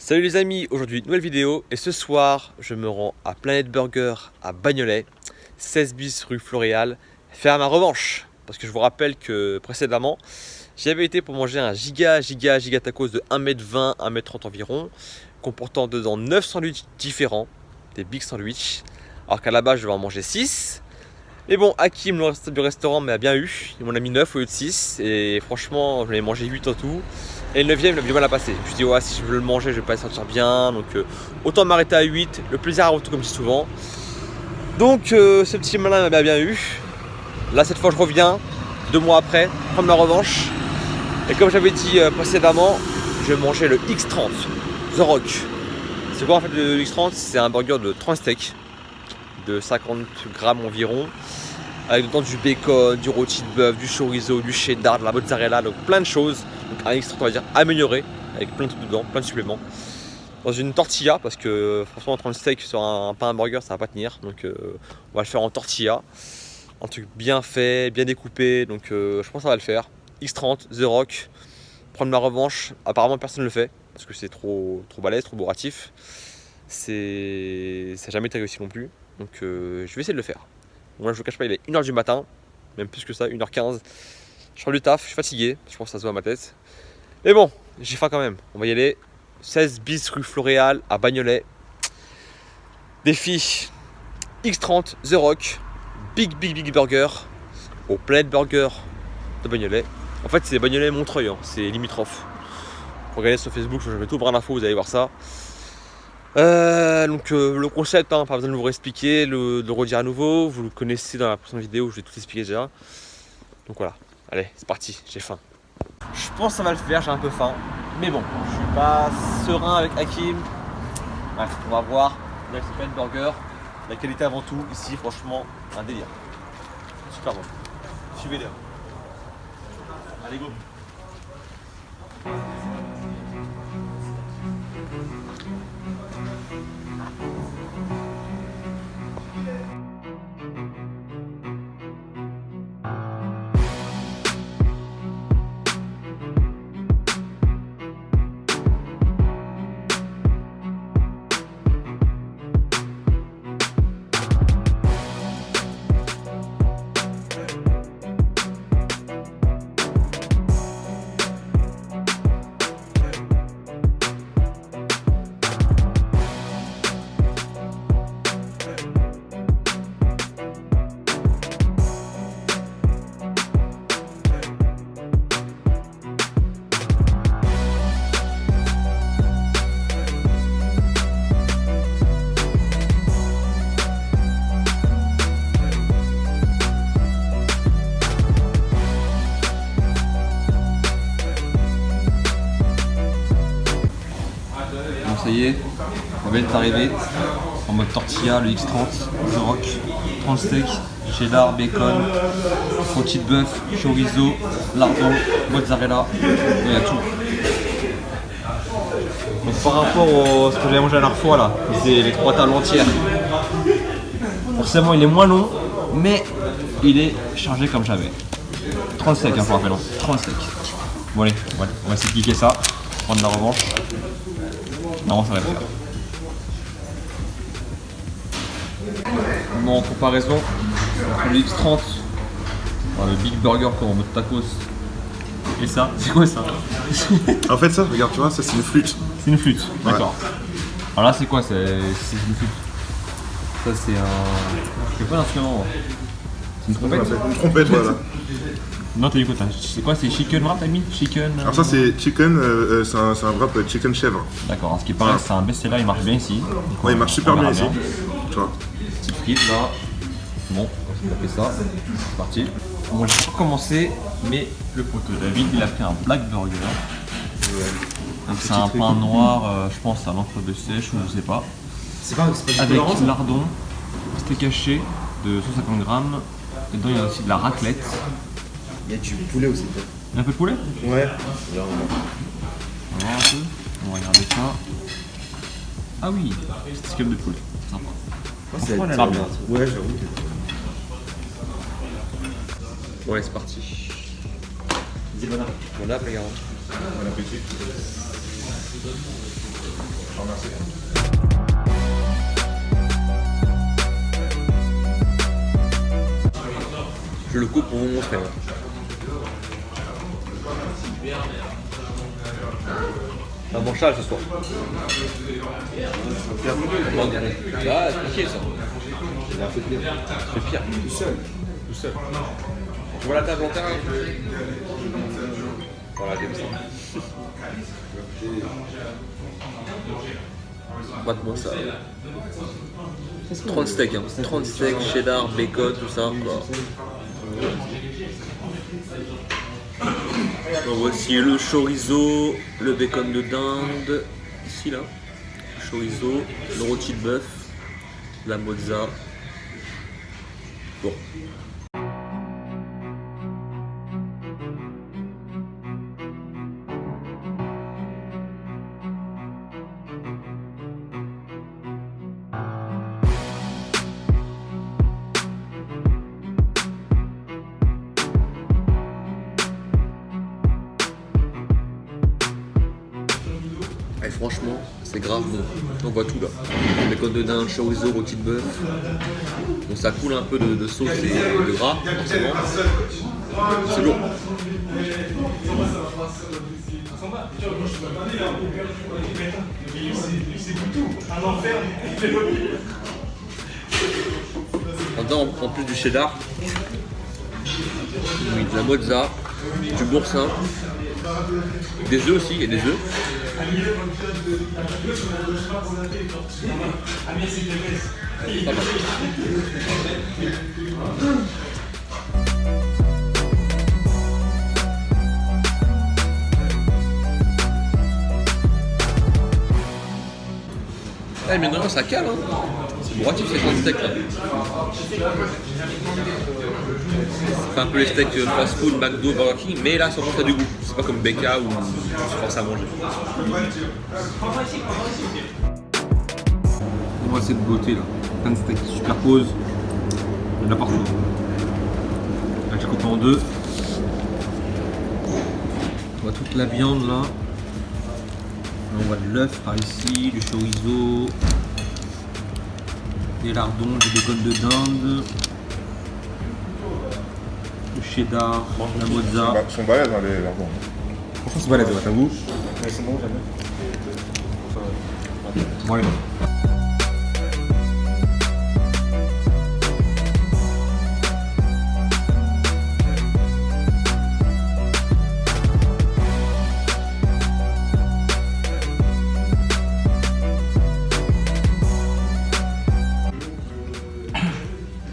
Salut les amis, aujourd'hui nouvelle vidéo et ce soir je me rends à Planet Burger à Bagnolet, 16 bis rue Floréal, faire ma revanche. Parce que je vous rappelle que précédemment j'y avais été pour manger un giga tacos de 1m20, 1m30 environ, comportant dedans 9 sandwichs différents, des big sandwichs, alors qu'à la base je vais en manger 6. Mais bon, Hakim, le reste du restaurant, m'a bien eu, il m'en a mis 9 au lieu de 6 et franchement j'en ai mangé 8 en tout. Et le 9ème, il a du mal à passer. Je me suis dit, ouais, si je veux le manger, je vais pas le sentir bien. Donc, autant m'arrêter à 8. Le plaisir avant tout, comme je dis souvent. Donc, ce petit malin m'a bien eu. Là, cette fois, je reviens, 2 mois après, prendre ma revanche. Et comme j'avais dit précédemment, je vais manger le X30, The Rock. C'est quoi en fait le X30? C'est un burger de 30 steaks, de 50 grammes environ. Avec dedans du bacon, du rôti de bœuf, du chorizo, du cheddar, de la mozzarella, donc plein de choses. Donc un X30 on va dire amélioré, avec plein de trucs dedans, plein de suppléments. Dans une tortilla, parce que franchement 30 steaks sur un pain burger ça va pas tenir. Donc on va le faire en tortilla. Un truc bien fait, bien découpé, donc je pense que ça va le faire. X30, The Rock, prendre ma revanche. Apparemment personne ne le fait, parce que c'est trop balèze, trop bourratif. Ça n'a jamais été réussi non plus. Donc je vais essayer de le faire. Moi je vous cache pas, il est 1h du matin, même plus que ça, 1h15. Je sors du taf, je suis fatigué, je pense que ça se voit à ma tête. Mais bon, j'ai faim quand même, on va y aller. 16 bis rue Floréal à Bagnolet. Défi X30 The Rock, big burger au Planet Burger de Bagnolet. En fait c'est Bagnolet Montreuil, hein, c'est limitrophe. Regardez sur Facebook, je mets tout brin d'infos, vous allez voir ça. Le concept, hein, pas besoin de vous réexpliquer, de le redire à nouveau, vous le connaissez dans la prochaine vidéo, je vais tout expliquer déjà. Donc voilà, allez, c'est parti, j'ai faim. Je pense que ça va le faire, j'ai un peu faim, mais bon, je suis pas serein avec Hakim. Bref, on va voir. Là, c'est pas une burger, la qualité avant tout, ici, franchement, un délire. Super bon. Suivez-les. Allez, go. Ça y est, on vient d'arriver en mode tortilla, le X30, The Rock, 30 steaks, cheddar, bacon, rôti de bœuf, chorizo, lardon, mozzarella, il y a tout. Donc par rapport à ce que j'avais mangé la dernière fois là, c'est les 3 tables entières. Forcément il est moins long, mais il est chargé comme j'avais. 30 steaks, hein, pour rappel, 30 steaks. Bon allez, on va essayer de cliquer ça, prendre la revanche. Non, ça va le faire. En comparaison, le X30, le Big Burger comme en mode tacos, et ça, c'est quoi ça? En fait ça, regarde, tu vois, ça c'est une flûte. C'est une flûte, Ouais. d'accord. Alors là c'est quoi? C'est une flûte. Ça c'est un... Je sais pas l'instrument. C'est une trompette? Une trompette, voilà. Non, t'as dit quoi? C'est quoi? C'est chicken wrap, t'as mis? Chicken... Alors ça c'est chicken, c'est un wrap chicken chèvre. D'accord, ce qui paraît c'est un best-seller, il marche bien ici. Ouais, il marche super bien ici. Tu vois. Petite frite là. Bon, on va taper ça. C'est parti. Bon, j'ai pas commencé, mais le poteau David il a pris un black burger. Donc c'est un pain noir, je pense à l'encre de sèche ou je sais pas. C'est pas du Avec colorant, ça lardon, steak haché de 150 grammes. Et dedans il y a aussi de la raclette. Il y a du poulet aussi. Il y a un peu de poulet? Ouais. On va voir un peu. On va regarder ça. Ah oui, petit scum de poulet. Sympa. C'est Franchement, elle a l'air bien. Ouais, j'avoue que. Ouais, c'est parti. Dis bon appétit. Bon appétit, les gars. Bon appétit. te remercie. Je le coupe pour vous montrer. Un manchage ce soir. Ah, c'est pied ça. Il a fait pire. C'est pire. Tout seul. Tout seul. Tu vois la table en terre un peu. Voilà, comme ça. Mate-moi ça. 30 steaks, hein. 30 steaks, cheddar, bacon, tout ça. Voilà. Donc voici le chorizo, le bacon de dinde, ici là, le chorizo, le rôti de bœuf, la mozza. Bon. Et franchement, c'est grave bon. On voit tout là. Bacon de dinde, chorizo, rôti de bœuf. Donc ça coule un peu de sauce et de gras, forcément. C'est lourd. En plus du cheddar, oui, de la mozza, du boursin, des œufs aussi, il y a des œufs. Pas mal. Eh mais non, ça cale hein. C'est bourratif ces grands steaks là. C'est un peu les steaks fast food, McDo, Burger King, mais là ça a du goût. C'est pas comme BK où tu forces à manger. Moi cette beauté là, plein de steaks qui se superposent. Il y en a partout. Là j'ai coupé en deux. On voit toute la viande là. On voit de l'œuf par ici, du chorizo, des lardons, du bacon de dinde, du cheddar, la mozza. Ils sont balèzes hein, les lardons. Franchement, c'est balèze, ouais, t'avoue. Mais c'est bon, jamais. Bon, allez.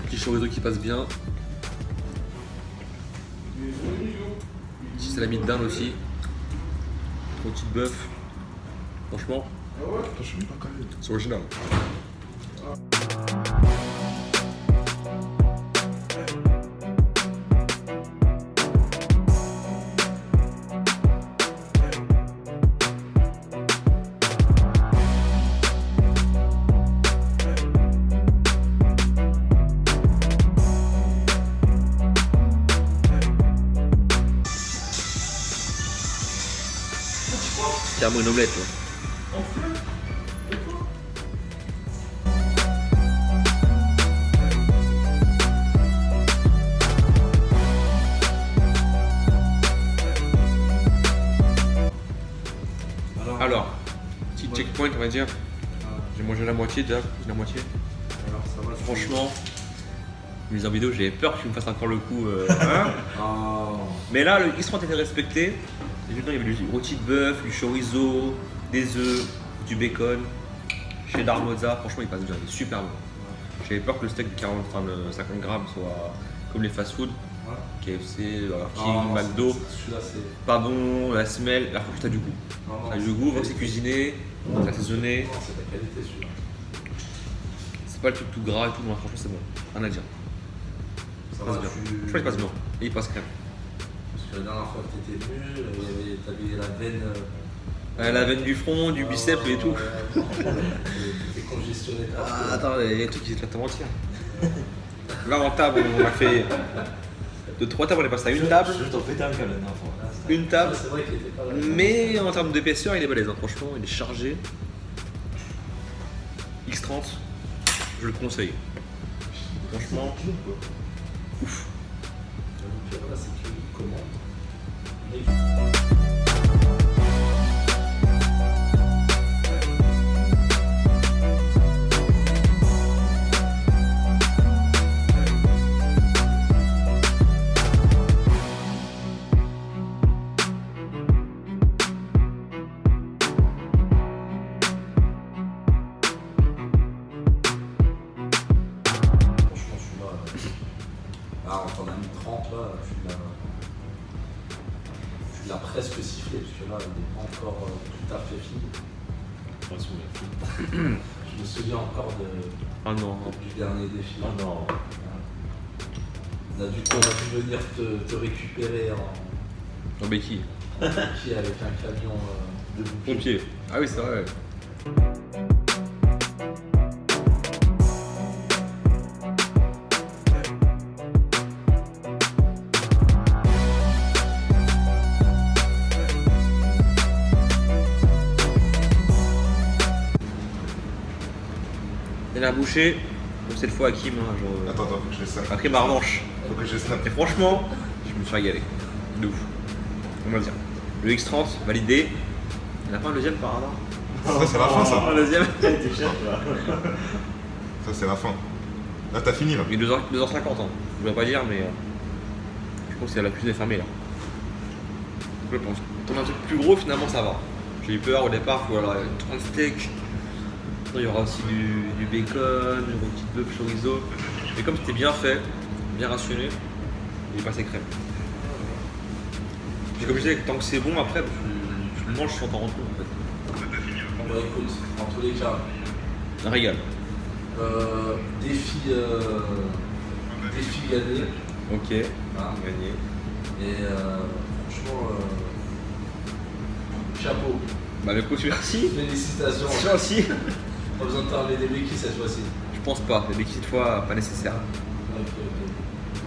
Petit chorizo qui passe bien. Ici c'est la mie de dinde aussi. Rôti de bœuf. Franchement, c'est original. Carrément une omelette là. Alors, petit checkpoint on va dire. J'ai mangé la moitié déjà, la moitié. Alors, ça va. Franchement, mise en vidéo, j'avais peur que tu me fasses encore le coup. Oh. Mais là, le X30 était respecté. Et dedans, il y avait du rôti de bœuf, du chorizo, des œufs, du bacon, cheddar mozza. Franchement, il passe bien, il est super bon. J'avais peur que le steak de 50 grammes soit comme les fast-food. KFC, Burger King, McDo. Celui-là, c'est. Pas bon, la semelle. Là, franchement, t'as du goût. T'as du goût, voir que c'est cuisiné, c'est assaisonné. Non, c'est de la qualité celui-là. C'est pas le truc tout gras et tout, non, franchement, c'est bon. Rien à dire. Ça Il passe va, bien. tu. Je crois qu'il passe bien. Et il passe crème. Parce que la dernière fois que t'étais venu, t'avais la veine. La veine du front, du biceps et tout. T'étais congestionné. Ah, attends, il y a des trucs qui éclatent à mentir. Là, en table, on a fait. De 3 tables, on est passé à une table. Je t'en pétais un câble la dernière fois. Une table. C'est vrai qu'il était pas là. Mais en termes d'épaisseur, il est balèze. Hein. Franchement, il est chargé. X30, je le conseille. Franchement, ouf. Donc là, c'est que commande. Ah, quand on a mis 30 là, tu l'as presque sifflé parce que là il n'est pas encore tout à fait fini. Je me souviens encore Ah non. du dernier défi. Ah non. On a dû venir te récupérer En béquille. avec un camion de Pompier. Ah oui, c'est vrai. Dernière bouchée, donc cette fois Hakim, hein, genre, Attends, faut que je les snap. après ma revanche. Faut que je les snap. Et franchement, je me suis régalé. De ouf. On va le dire. Le X30 validé. Il n'y en a pas un deuxième par hasard? Ça, c'est la fin, ça. Un deuxième. Ça, c'est la fin. Là, t'as fini, là. Il est 2h50, hein. Je voudrais pas dire, mais je pense que c'est la plus fermée là. Je pense. Quand on a un truc plus gros, finalement, ça va. J'ai eu peur au départ, voilà, 30 steaks. Il y aura aussi du bacon, une petite bœuf chorizo. Mais comme c'était bien fait, bien rationné, il est passé crème. Puis comme je disais, tant que c'est bon, après, je le mange sans t'en rendre compte en fait. Bon, bah, écoute, en tous les cas, Un régal. défi gagné. Ok, Hein. gagné. Et franchement, chapeau. Bah écoute, merci. Félicitations. Merci. Pas besoin de parler des béquilles cette fois-ci. Je pense pas, les béquilles cette fois, pas nécessaire. Ok.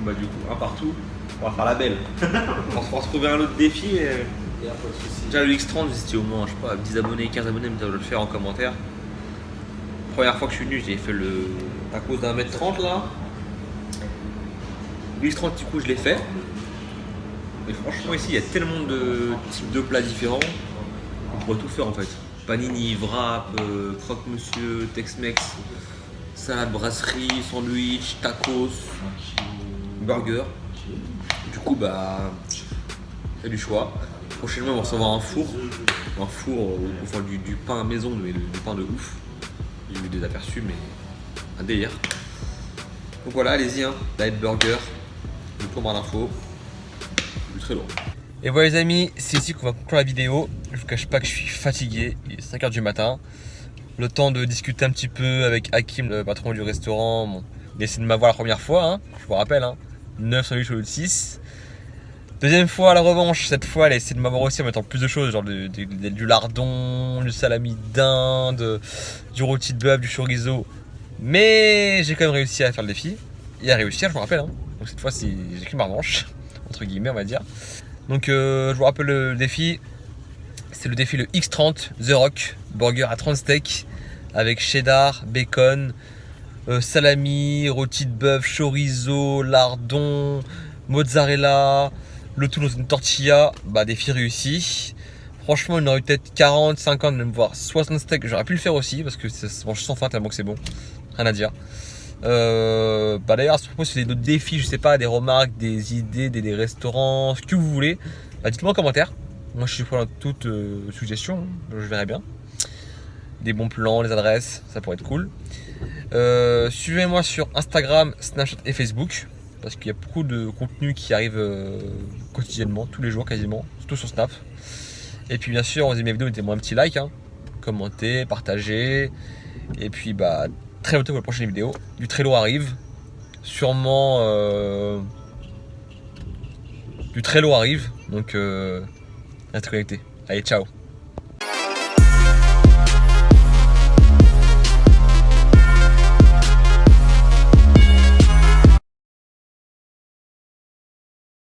Bah du coup, un partout, on va faire la belle. On va se trouver un autre défi. Il n'y a pas de souci. Déjà le X30, vous étiez au moins, je sais pas, 10 abonnés, 15 abonnés, me dire de le faire en commentaire. Première fois que je suis venu, j'ai fait le tacos d'1m30 là. Le X30 du coup je l'ai fait. Mais franchement ici il y a tellement de types de plats différents qu'on pourrait tout faire en fait. Panini, wrap, croque-monsieur, Tex-Mex, salade, brasserie, sandwich, tacos, burger. Du coup bah c'est du choix. Prochainement on va recevoir un four où on fait du pain à maison, mais du pain de ouf. J'ai eu des aperçus mais un délire. Donc voilà, allez-y, hein, Diet Burger, le tour barre d'infos, du très lourd. Et voilà les amis, c'est ici qu'on va conclure la vidéo. Je vous cache pas que je suis fatigué, il est 5h du matin. Le temps de discuter un petit peu avec Hakim, le patron du restaurant. Bon, il a essayé de m'avoir la première fois, hein, je vous rappelle, hein, 9 sandwichs au lieu de 6. Deuxième fois à la revanche, cette fois elle a essayé de m'avoir aussi en mettant plus de choses, genre du lardon, du salami d'Inde, du rôti de bœuf, du chorizo. Mais j'ai quand même réussi à faire le défi. Et à réussir, je me rappelle, hein. Donc cette fois j'ai pris ma revanche, entre guillemets on va dire. Donc je vous rappelle le défi. C'est le défi le X30 The Rock, burger à 30 steaks avec cheddar, bacon, salami, rôti de bœuf, chorizo, lardon, mozzarella, le tout dans une tortilla. Bah défi réussi. Franchement il en aurait peut-être 40, 50, même voire 60 steaks. J'aurais pu le faire aussi parce que ça se mange sans faim tellement que c'est bon. Rien à dire. Bah d'ailleurs à ce propos, si vous avez d'autres défis, je sais pas, des remarques, des idées, des restaurants, ce que vous voulez, bah dites-moi en commentaire. Moi je suis pour toute suggestion, je verrai bien. Des bons plans, les adresses, ça pourrait être cool. Suivez-moi sur Instagram, Snapchat et Facebook, parce qu'il y a beaucoup de contenu qui arrive quotidiennement, tous les jours quasiment, surtout sur Snap. Et puis bien sûr, vous aimez mes vidéos, mettez-moi un petit like, hein, commentez, partagez. Et puis bah très bientôt pour la prochaine vidéo. Du très lourd arrive, sûrement du très lourd arrive, donc restez connectés. Allez, ciao.